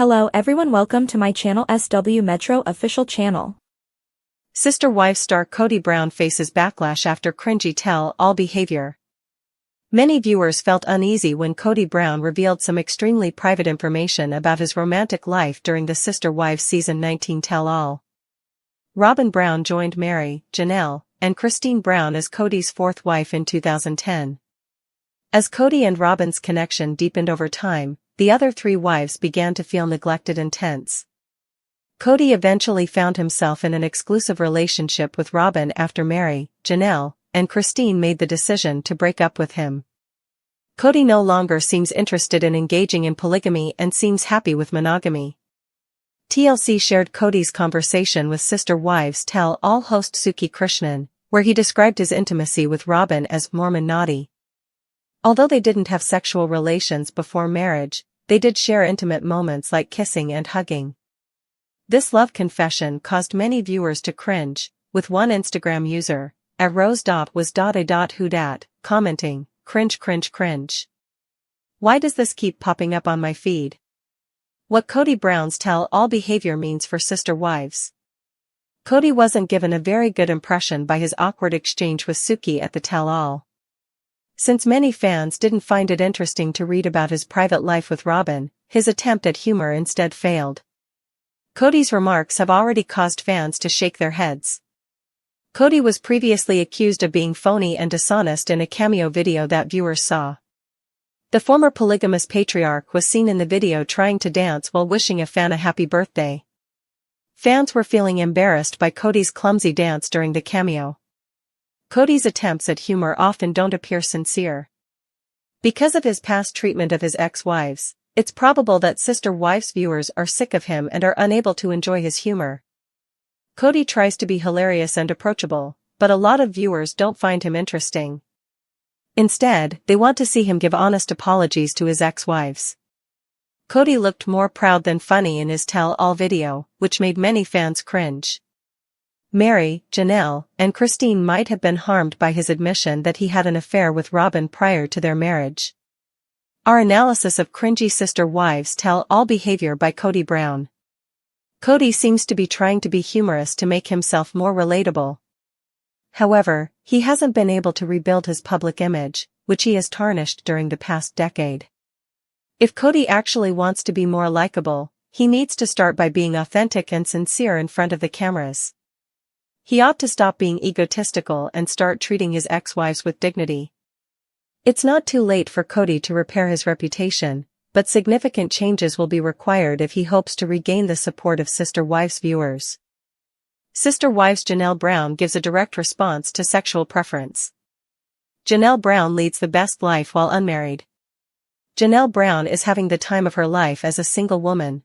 Hello everyone, welcome to my channel SW Metro official channel. Sister Wives star Kody Brown faces backlash after cringy tell-all behavior. Many viewers felt uneasy when Kody Brown revealed some extremely private information about his romantic life during the Sister Wives season 19 tell-all. Robyn Brown joined Meri, Janelle, and Christine Brown as Kody's fourth wife in 2010. As Kody and Robyn's connection deepened over time, the other three wives began to feel neglected and tense. Kody eventually found himself in an exclusive relationship with Robyn after Meri, Janelle, and Christine made the decision to break up with him. Kody no longer seems interested in engaging in polygamy and seems happy with monogamy. TLC shared Kody's conversation with Sister Wives tell-all host Suki Krishnan, where he described his intimacy with Robyn as Mormon naughty. Although they didn't have sexual relations before marriage, they did share intimate moments like kissing and hugging. This love confession caused many viewers to cringe, with one Instagram user, @rose.was.a.who.dat, commenting, "Cringe cringe cringe. Why does this keep popping up on my feed?" What Kody Brown's tell-all behavior means for Sister Wives. Kody wasn't given a very good impression by his awkward exchange with Suki at the tell-all. Since many fans didn't find it interesting to read about his private life with Robyn, his attempt at humor instead failed. Kody's remarks have already caused fans to shake their heads. Kody was previously accused of being phony and dishonest in a cameo video that viewers saw. The former polygamous patriarch was seen in the video trying to dance while wishing a fan a happy birthday. Fans were feeling embarrassed by Kody's clumsy dance during the cameo. Kody's attempts at humor often don't appear sincere. Because of his past treatment of his ex-wives, it's probable that Sister Wives viewers are sick of him and are unable to enjoy his humor. Kody tries to be hilarious and approachable, but a lot of viewers don't find him interesting. Instead, they want to see him give honest apologies to his ex-wives. Kody looked more proud than funny in his tell-all video, which made many fans cringe. Meri, Janelle, and Christine might have been harmed by his admission that he had an affair with Robyn prior to their marriage. Our analysis of cringy Sister Wives tell-all behavior by Kody Brown. Kody seems to be trying to be humorous to make himself more relatable. However, he hasn't been able to rebuild his public image, which he has tarnished during the past decade. If Kody actually wants to be more likable, he needs to start by being authentic and sincere in front of the cameras. He ought to stop being egotistical and start treating his ex-wives with dignity. It's not too late for Kody to repair his reputation, but significant changes will be required if he hopes to regain the support of Sister Wives viewers. Sister Wives Janelle Brown gives a direct response to sexual preference. Janelle Brown leads the best life while unmarried. Janelle Brown is having the time of her life as a single woman.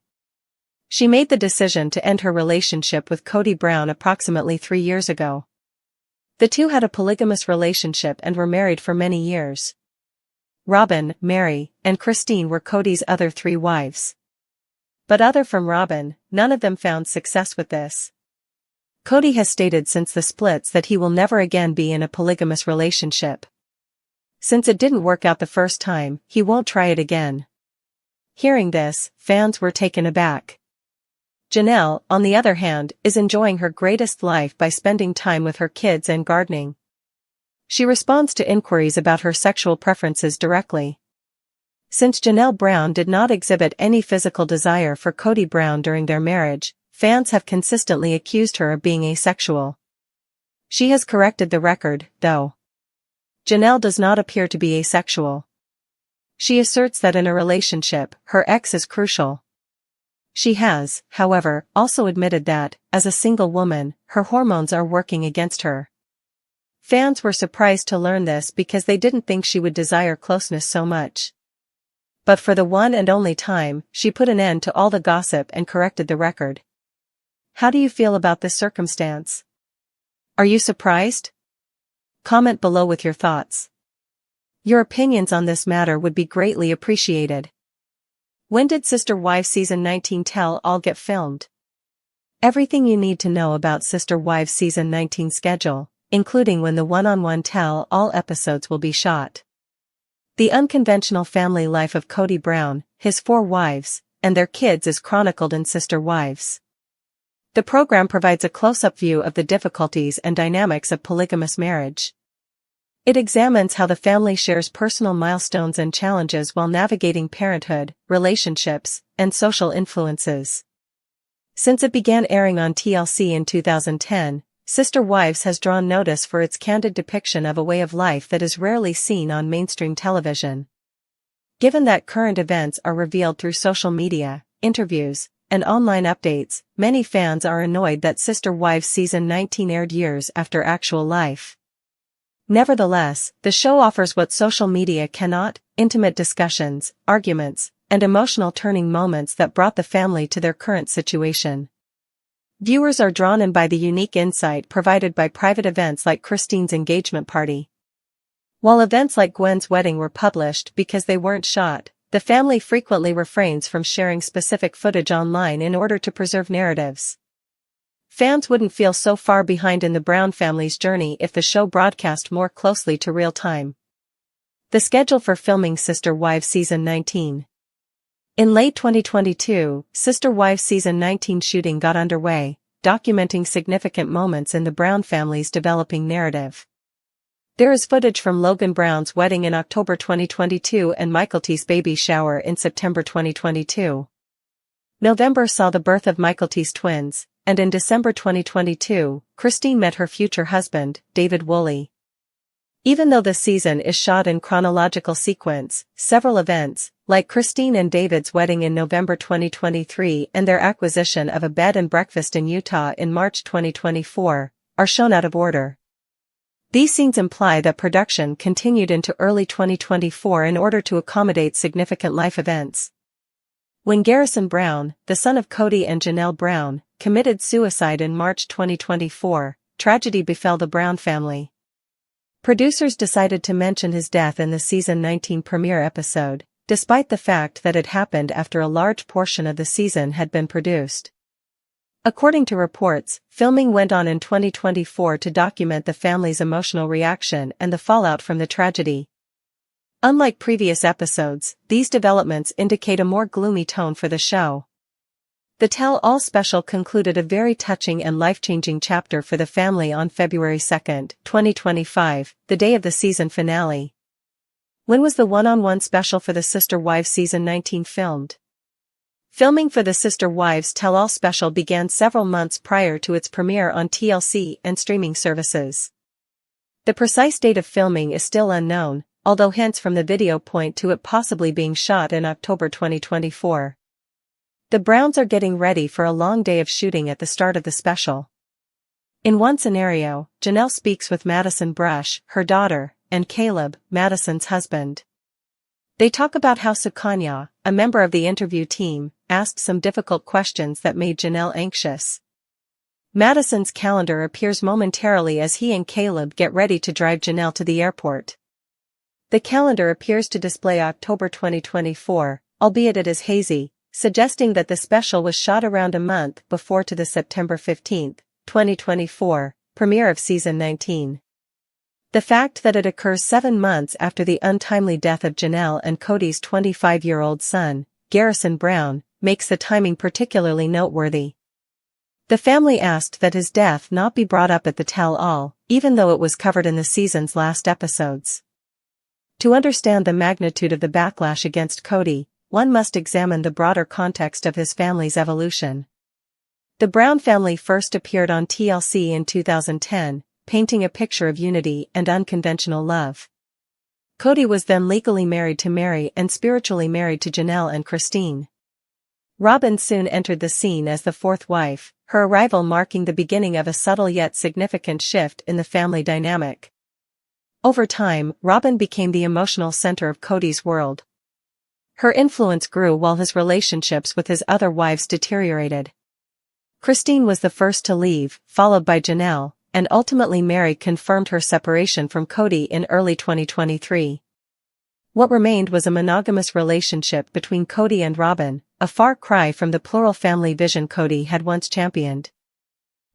She made the decision to end her relationship with Kody Brown approximately 3 years ago. The two had a polygamous relationship and were married for many years. Robyn, Meri, and Christine were Kody's other three wives. But other from Robyn, none of them found success with this. Kody has stated since the splits that he will never again be in a polygamous relationship. Since it didn't work out the first time, he won't try it again. Hearing this, fans were taken aback. Janelle, on the other hand, is enjoying her greatest life by spending time with her kids and gardening. She responds to inquiries about her sexual preferences directly. Since Janelle Brown did not exhibit any physical desire for Kody Brown during their marriage, fans have consistently accused her of being asexual. She has corrected the record, though. Janelle does not appear to be asexual. She asserts that in a relationship, her ex is crucial. She has, however, also admitted that, as a single woman, her hormones are working against her. Fans were surprised to learn this because they didn't think she would desire closeness so much. But for the one and only time, she put an end to all the gossip and corrected the record. How do you feel about this circumstance? Are you surprised? Comment below with your thoughts. Your opinions on this matter would be greatly appreciated. When did Sister Wives Season 19 tell-all get filmed? Everything you need to know about Sister Wives Season 19 schedule, including when the one-on-one tell-all episodes will be shot. The unconventional family life of Kody Brown, his 4 wives, and their kids is chronicled in Sister Wives. The program provides a close-up view of the difficulties and dynamics of polygamous marriage. It examines how the family shares personal milestones and challenges while navigating parenthood, relationships, and social influences. Since it began airing on TLC in 2010, Sister Wives has drawn notice for its candid depiction of a way of life that is rarely seen on mainstream television. Given that current events are revealed through social media, interviews, and online updates, many fans are annoyed that Sister Wives Season 19 aired years after actual life. Nevertheless, the show offers what social media cannot: intimate discussions, arguments, and emotional turning moments that brought the family to their current situation. Viewers are drawn in by the unique insight provided by private events like Christine's engagement party. While events like Gwen's wedding were published because they weren't shot, the family frequently refrains from sharing specific footage online in order to preserve narratives. Fans wouldn't feel so far behind in the Brown family's journey if the show broadcast more closely to real time. The schedule for filming Sister Wives Season 19. In late 2022, Sister Wives Season 19 shooting got underway, documenting significant moments in the Brown family's developing narrative. There is footage from Logan Brown's wedding in October 2022 and Michael T's baby shower in September 2022. November saw the birth of Michael T's twins, and in December 2022, Christine met her future husband, David Woolley. Even though the season is shot in chronological sequence, several events, like Christine and David's wedding in November 2023 and their acquisition of a bed and breakfast in Utah in March 2024, are shown out of order. These scenes imply that production continued into early 2024 in order to accommodate significant life events. When Garrison Brown, the son of Cody and Janelle Brown, committed suicide in March 2024, tragedy befell the Brown family. Producers decided to mention his death in the Season 19 premiere episode, despite the fact that it happened after a large portion of the season had been produced. According to reports, filming went on in 2024 to document the family's emotional reaction and the fallout from the tragedy. Unlike previous episodes, these developments indicate a more gloomy tone for the show. The tell-all special concluded a very touching and life-changing chapter for the family on February 2, 2025, the day of the season finale. When was the one-on-one special for the Sister Wives Season 19 filmed? Filming for the Sister Wives Tell-All special began several months prior to its premiere on TLC and streaming services. The precise date of filming is still unknown, although hints from the video point to it possibly being shot in October 2024. The Browns are getting ready for a long day of shooting at the start of the special. In one scenario, Janelle speaks with Madison Brush, her daughter, and Caleb, Madison's husband. They talk about how Sukanya, a member of the interview team, asked some difficult questions that made Janelle anxious. Madison's calendar appears momentarily as he and Caleb get ready to drive Janelle to the airport. The calendar appears to display October 2024, albeit it is hazy, suggesting that the special was shot around a month before to the September 15, 2024, premiere of Season 19. The fact that it occurs 7 months after the untimely death of Janelle and Cody's 25-year-old son, Garrison Brown, makes the timing particularly noteworthy. The family asked that his death not be brought up at the tell-all, even though it was covered in the season's last episodes. To understand the magnitude of the backlash against Cody, one must examine the broader context of his family's evolution. The Brown family first appeared on TLC in 2010, painting a picture of unity and unconventional love. Cody was then legally married to Meri and spiritually married to Janelle and Christine. Robyn soon entered the scene as the fourth wife, her arrival marking the beginning of a subtle yet significant shift in the family dynamic. Over time, Robyn became the emotional center of Cody's world. Her influence grew while his relationships with his other wives deteriorated. Christine was the first to leave, followed by Janelle, and ultimately Meri confirmed her separation from Cody in early 2023. What remained was a monogamous relationship between Cody and Robyn, a far cry from the plural family vision Cody had once championed.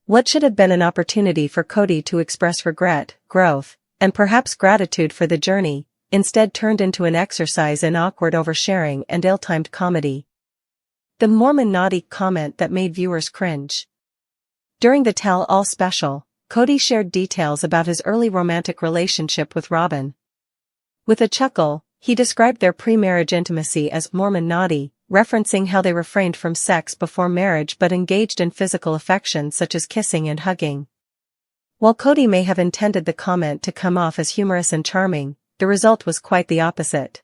What should have been an opportunity for Cody to express regret, growth, and perhaps gratitude for the journey, instead turned into an exercise in awkward oversharing and ill-timed comedy. The Mormon naughty comment that made viewers cringe. During the tell-all special, Cody shared details about his early romantic relationship with Robyn. With a chuckle, he described their pre-marriage intimacy as Mormon naughty, referencing how they refrained from sex before marriage but engaged in physical affection such as kissing and hugging. While Cody may have intended the comment to come off as humorous and charming, the result was quite the opposite.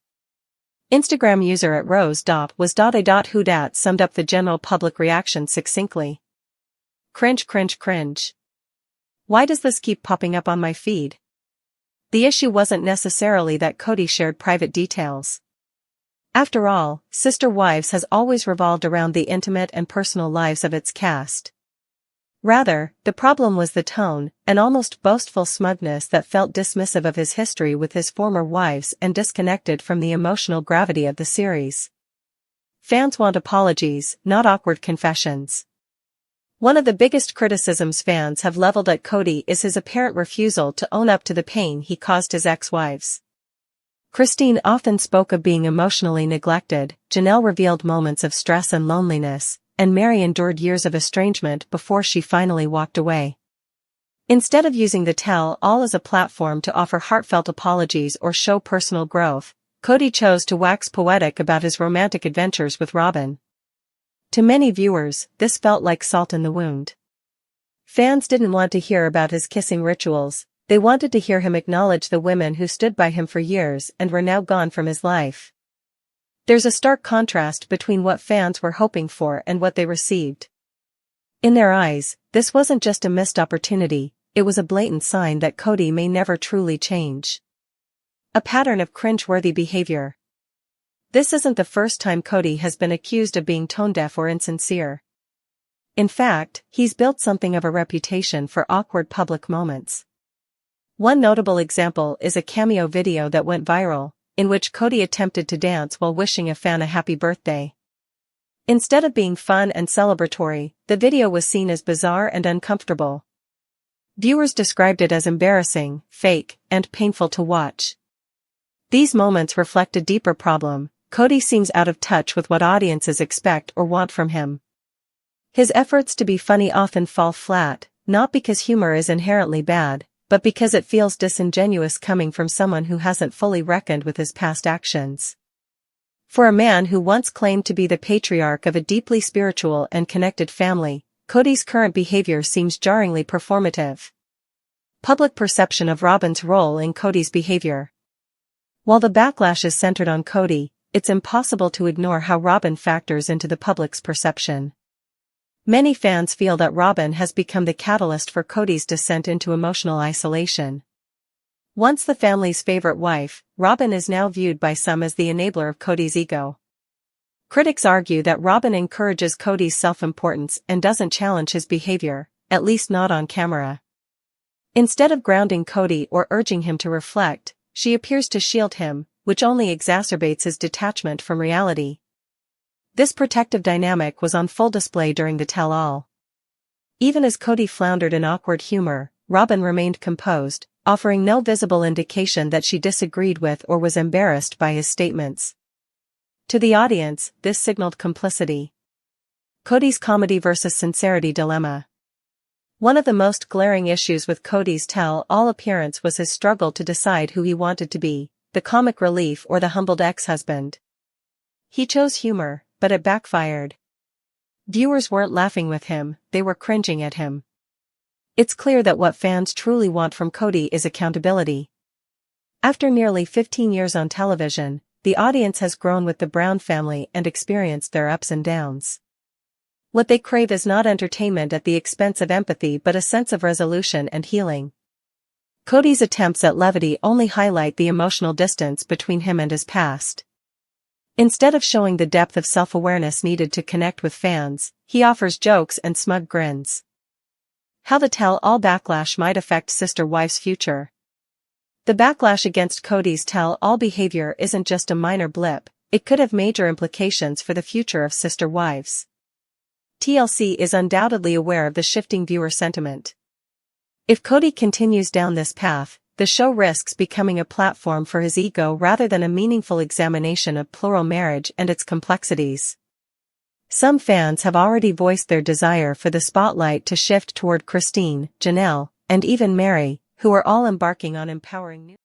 Instagram user @rose.was.a.whodat summed up the general public reaction succinctly. Cringe, cringe, cringe. Why does this keep popping up on my feed? The issue wasn't necessarily that Cody shared private details. After all, Sister Wives has always revolved around the intimate and personal lives of its cast. Rather, the problem was the tone, an almost boastful smugness that felt dismissive of his history with his former wives and disconnected from the emotional gravity of the series. Fans want apologies, not awkward confessions. One of the biggest criticisms fans have leveled at Cody is his apparent refusal to own up to the pain he caused his ex-wives. Christine often spoke of being emotionally neglected, Janelle revealed moments of stress and loneliness, and Meri endured years of estrangement before she finally walked away. Instead of using the tell-all as a platform to offer heartfelt apologies or show personal growth, Cody chose to wax poetic about his romantic adventures with Robyn. To many viewers, this felt like salt in the wound. Fans didn't want to hear about his kissing rituals, they wanted to hear him acknowledge the women who stood by him for years and were now gone from his life. There's a stark contrast between what fans were hoping for and what they received. In their eyes, this wasn't just a missed opportunity, it was a blatant sign that Cody may never truly change. A pattern of cringe-worthy behavior. This isn't the first time Cody has been accused of being tone-deaf or insincere. In fact, he's built something of a reputation for awkward public moments. One notable example is a cameo video that went viral, in which Cody attempted to dance while wishing a fan a happy birthday. Instead of being fun and celebratory, the video was seen as bizarre and uncomfortable. Viewers described it as embarrassing, fake, and painful to watch. These moments reflect a deeper problem. Cody seems out of touch with what audiences expect or want from him. His efforts to be funny often fall flat, not because humor is inherently bad, but because it feels disingenuous coming from someone who hasn't fully reckoned with his past actions. For a man who once claimed to be the patriarch of a deeply spiritual and connected family, Cody's current behavior seems jarringly performative. Public perception of Robyn's role in Cody's behavior. While the backlash is centered on Cody, it's impossible to ignore how Robyn factors into the public's perception. Many fans feel that Robyn has become the catalyst for Cody's descent into emotional isolation. Once the family's favorite wife, Robyn is now viewed by some as the enabler of Cody's ego. Critics argue that Robyn encourages Cody's self-importance and doesn't challenge his behavior, at least not on camera. Instead of grounding Cody or urging him to reflect, she appears to shield him, which only exacerbates his detachment from reality. This protective dynamic was on full display during the tell-all. Even as Cody floundered in awkward humor, Robyn remained composed, offering no visible indication that she disagreed with or was embarrassed by his statements. To the audience, this signaled complicity. Cody's comedy versus sincerity dilemma. One of the most glaring issues with Cody's tell-all appearance was his struggle to decide who he wanted to be, the comic relief or the humbled ex-husband. He chose humor, but it backfired. Viewers weren't laughing with him, they were cringing at him. It's clear that what fans truly want from Cody is accountability. After nearly 15 years on television, the audience has grown with the Brown family and experienced their ups and downs. What they crave is not entertainment at the expense of empathy but a sense of resolution and healing. Cody's attempts at levity only highlight the emotional distance between him and his past. Instead of showing the depth of self-awareness needed to connect with fans, he offers jokes and smug grins. How the tell-all backlash might affect Sister Wives' future. The backlash against Cody's tell-all behavior isn't just a minor blip, it could have major implications for the future of Sister Wives. TLC is undoubtedly aware of the shifting viewer sentiment. If Cody continues down this path, the show risks becoming a platform for his ego rather than a meaningful examination of plural marriage and its complexities. Some fans have already voiced their desire for the spotlight to shift toward Christine, Janelle, and even Meri, who are all embarking on empowering new